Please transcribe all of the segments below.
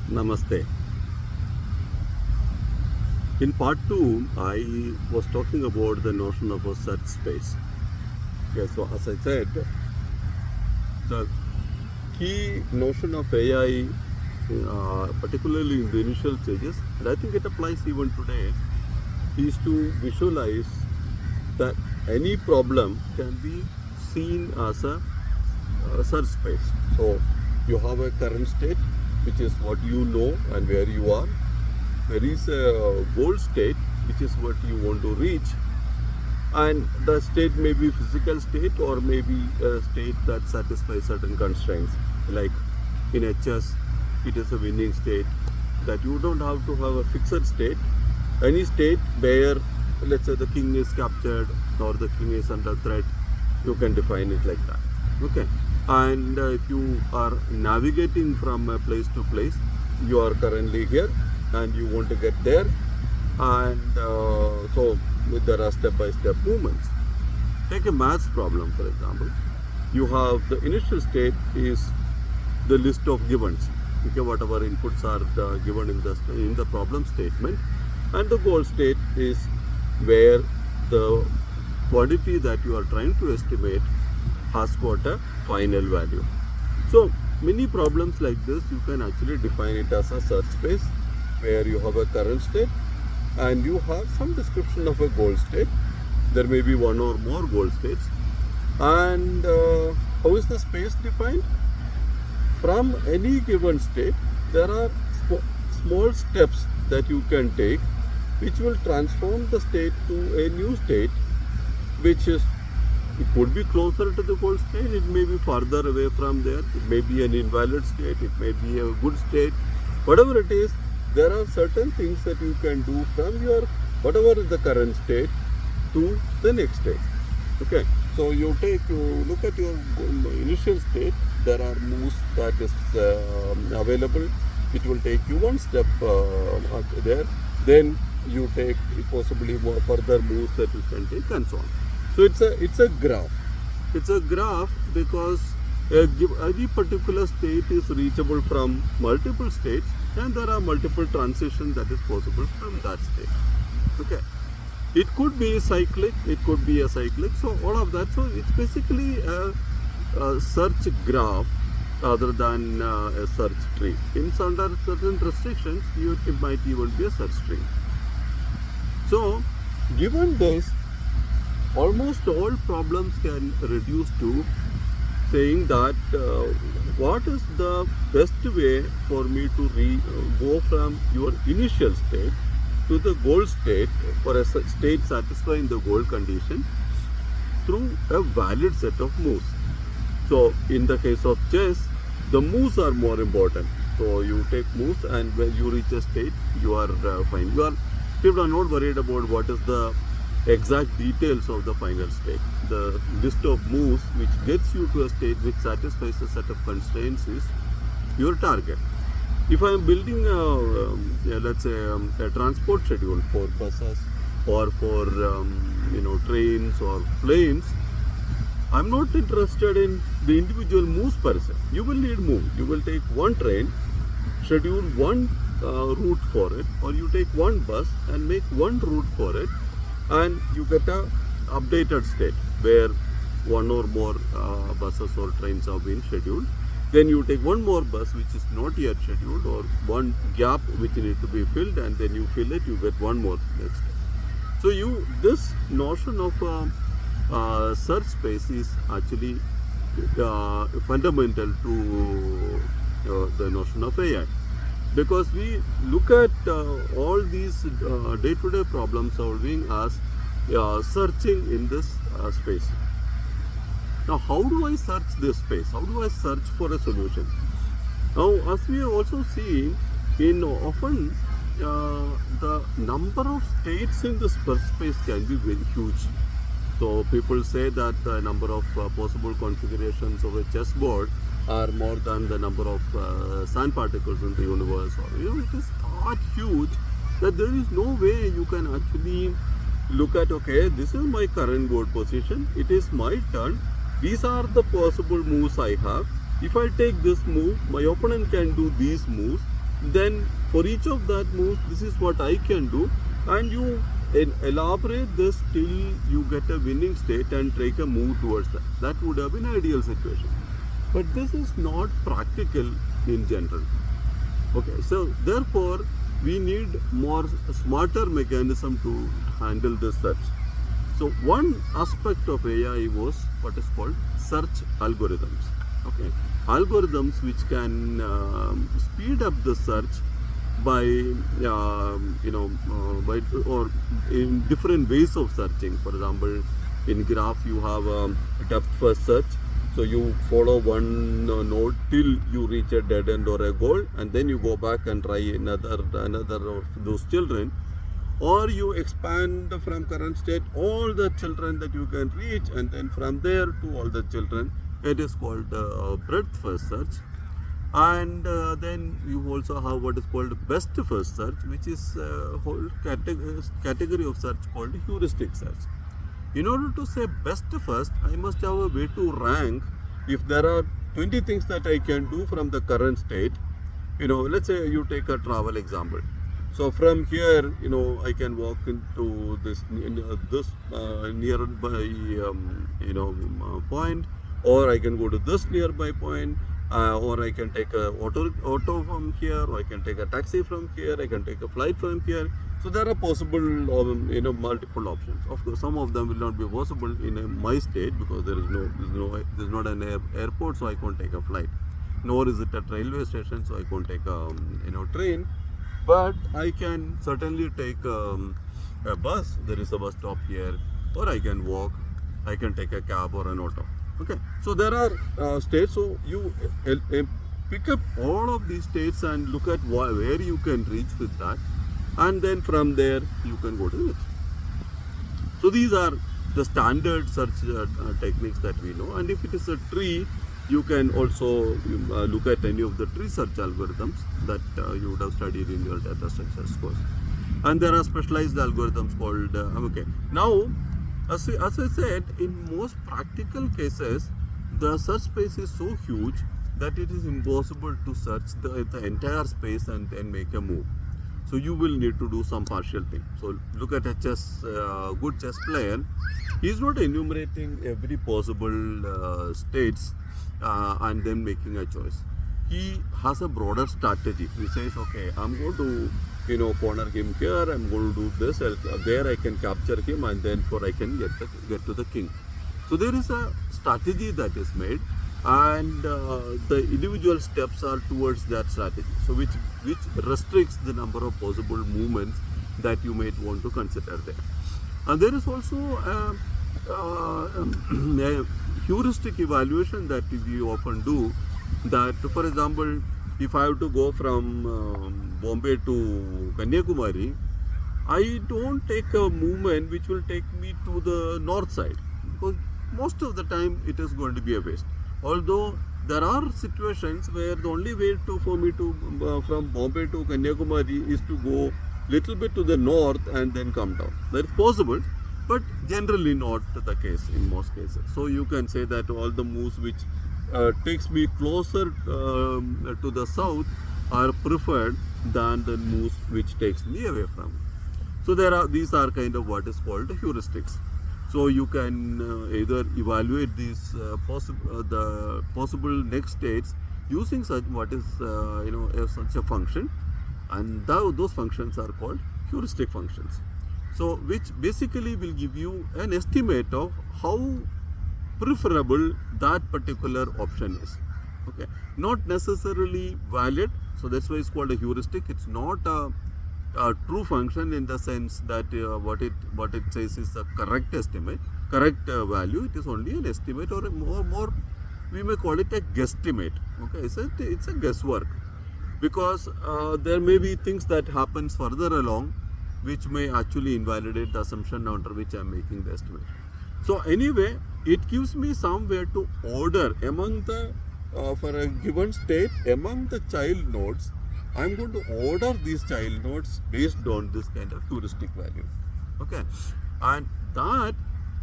Namaste. In part 2, I was talking about the notion of a search space. Okay, so as I said, the key notion of AI, particularly in the initial stages, and I think it applies even today, is to visualize that any problem can be seen as a search space. So you have a current state, which is what you know and where you are. There is a goal state, which is what you want to reach, and the state may be physical state or maybe a state that satisfies certain constraints. Like in HS, it is a winning state, that you don't have to have a fixed state. Any state where, let's say, the king is captured or the king is under threat, you can define it like that. Okay, and if you are navigating from a place to place, you are currently here and you want to get there, and so there are step-by-step movements. Take a maths problem, for example. You have the initial state is the list of givens. Okay, whatever inputs are given in the problem statement, and the goal state is where the quantity that you are trying to estimate has got a final value. So many problems like this, you can actually define it as a search space where you have a current state and you have some description of a goal state. There may be one or more goal states. And how is the space defined? From any given state, there are small steps that you can take which will transform the state to a new state, which is, it could be closer to the goal state, it may be farther away from there, it may be an invalid state, it may be a good state. Whatever it is, there are certain things that you can do from your, whatever is the current state, to the next state. Okay, so you look at your initial state, there are moves that is available. It will take you one step there, then you take possibly more further moves that you can take, and so on. So it's a graph. It's a graph because any particular state is reachable from multiple states, and there are multiple transitions that is possible from that state. Okay, it could be cyclic, it could be acyclic, so all of that. So it's basically a search graph rather than a search tree. In under certain restrictions, it might even be a search tree. So given this, almost all problems can reduce to saying that what is the best way for me to go from your initial state to the goal state, or a state satisfying the goal condition, through a valid set of moves. So in the case of chess, the moves are more important. So you take moves, and when you reach a state, you are fine. People are not worried about what is the exact details of the final state. The list of moves which gets you to a state which satisfies a set of constraints is your target. If I am building let's say a transport schedule for buses or for trains or planes, I'm not interested in the individual moves per se. You will need move. You will take one train, schedule one route for it, or you take one bus and make one route for it, and you get a updated state where one or more buses or trains have been scheduled. Then you take one more bus which is not yet scheduled, or one gap which need to be filled, and then you fill it, you get one more next. So this notion of search space is actually fundamental to the notion of AI, because we look at all these day-to-day problem solving as searching in this space. Now, how do I search this space? How do I search for a solution? Now, as we have also seen, often the number of states in the search space can be very huge. So people say that the number of possible configurations of a chessboard are more than the number of sand particles in the universe. Or it is that huge that there is no way you can actually look at, okay, this is my current board position, it is my turn, these are the possible moves I have. If I take this move, my opponent can do these moves, then for each of that moves, this is what I can do, and you elaborate this till you get a winning state and take a move towards that. That would have been an ideal situation. But this is not practical in general. Okay, so therefore we need more smarter mechanism to handle this search. So one aspect of AI was what is called search algorithms. Okay, algorithms which can speed up the search by by or in different ways of searching. For example, in graph you have a depth first search. So you follow one node till you reach a dead end or a goal, and then you go back and try another of those children, or you expand from current state all the children that you can reach, and then from there to all the children. It is called breadth first search. And then you also have what is called best first search, which is a whole category of search called heuristic search. In order to say best first, I must have a way to rank if there are 20 things that I can do from the current state. Let's say you take a travel example. So from here, I can walk into this nearby point, or I can go to this nearby point, or I can take a auto from here, or I can take a taxi from here, I can take a flight from here. So there are possible multiple options. Of course, some of them will not be possible in my state because there's not an airport, so I can't take a flight. Nor is it a railway station, so I can't take a train. But I can certainly take a bus. There is a bus stop here, or I can walk. I can take a cab or an auto. Okay, so there are states. So you pick up all of these states and look at where you can reach with that, and then from there you can go to the next. So these are the standard search techniques that we know. And if it is a tree, you can also look at any of the tree search algorithms that you would have studied in your data structures course. And there are specialized algorithms called okay. Now, as I said, in most practical cases, the search space is so huge that it is impossible to search the entire space and then make a move. So you will need to do some partial thing. So look at a good chess player. He is not enumerating every possible states and then making a choice. He has a broader strategy. He says, okay, I'm going to corner him here. I'm going to do this. There I can capture him, and then I can get to the king. So there is a strategy that is made, and the individual steps are towards that strategy. So which restricts the number of possible movements that you might want to consider there. And there is also a heuristic evaluation that we often do. That, for example, if I have to go from Bombay to Kanyakumari, I don't take a movement which will take me to the north side, because most of the time it is going to be a waste. Although there are situations where the only way for me to from Bombay to Kanyakumari is to go little bit to the north and then come down. That is possible, but generally not the case in most cases. So you can say that all the moves which takes me closer to the south are preferred than the moves which takes me away from it. So these are kind of what is called heuristics. So you can either evaluate these the possible next states using such such a function, and those functions are called heuristic functions. So which basically will give you an estimate of how preferable that particular option is. Okay, not necessarily valid. So that's why it's called a heuristic. It's not a true function in the sense that what it says is the correct estimate, correct value. It is only an estimate, or more we may call it a guesstimate. Okay, so it's a guesswork, because there may be things that happens further along which may actually invalidate the assumption under which I am making the estimate. So anyway, it gives me somewhere to order among the for a given state among the child nodes. I'm going to order these child nodes based on this kind of heuristic value. Okay, and that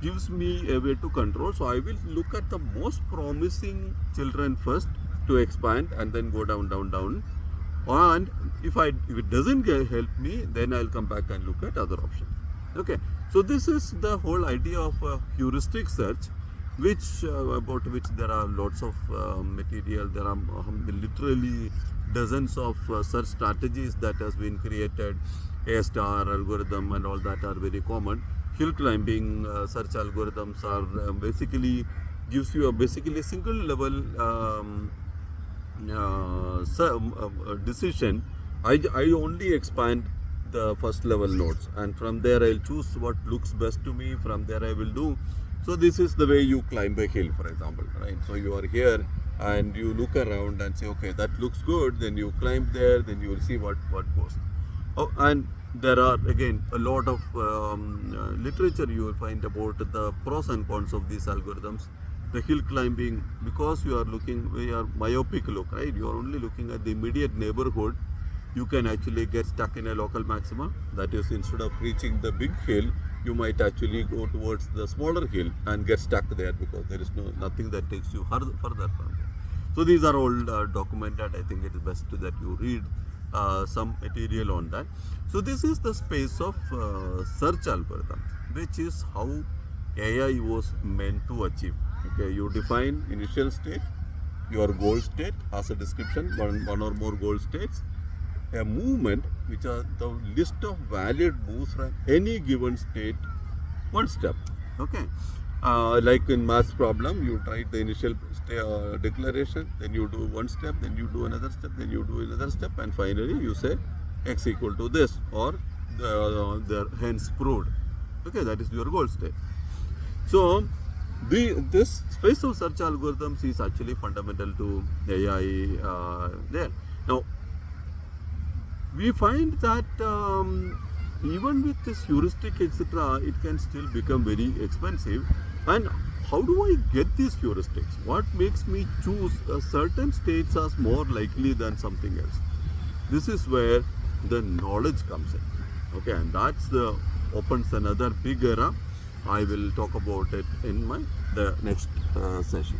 gives me a way to control. So I will look at the most promising children first to expand, and then go down. And if it doesn't help me, then I'll come back and look at other options. Okay, so this is the whole idea of heuristic search, which about which there are lots of material. There are literally dozens of search strategies that has been created. A star algorithm and all that are very common. Hill climbing search algorithms are basically gives you a basically single level decision. I only expand the first level nodes, and from there I'll choose what looks best to me. From there I will do. So this is the way you climb a hill, for example, right? So you are here and you look around and say, okay, that looks good. Then you climb there. Then you will see what goes. Oh, and there are again a lot of literature you will find about the pros and cons of these algorithms. The hill climbing, because you are myopic look, right? You are only looking at the immediate neighborhood. You can actually get stuck in a local maxima. That is, instead of reaching the big hill, you might actually go towards the smaller hill and get stuck there because there is nothing that takes you further from there. So these are all documented. I think it is best that you read some material on that. So this is the space of search algorithms, which is how AI was meant to achieve. Okay, you define initial state, your goal state has a description, one or more goal states, a movement, which are the list of valid moves from any given state, one step. Okay, like in math problem, you write the initial declaration, then you do one step, then you do another step, then you do another step, and finally you say x equal to this, or the hence proved. Okay, that is your goal state. So this space of search algorithms is actually fundamental to AI there. Now we find that even with this heuristic etc., it can still become very expensive. And how do I get these heuristics? What makes me choose certain states as more likely than something else? This is where the knowledge comes in. Okay, and that's the opens another big era. I will talk about it in the next session.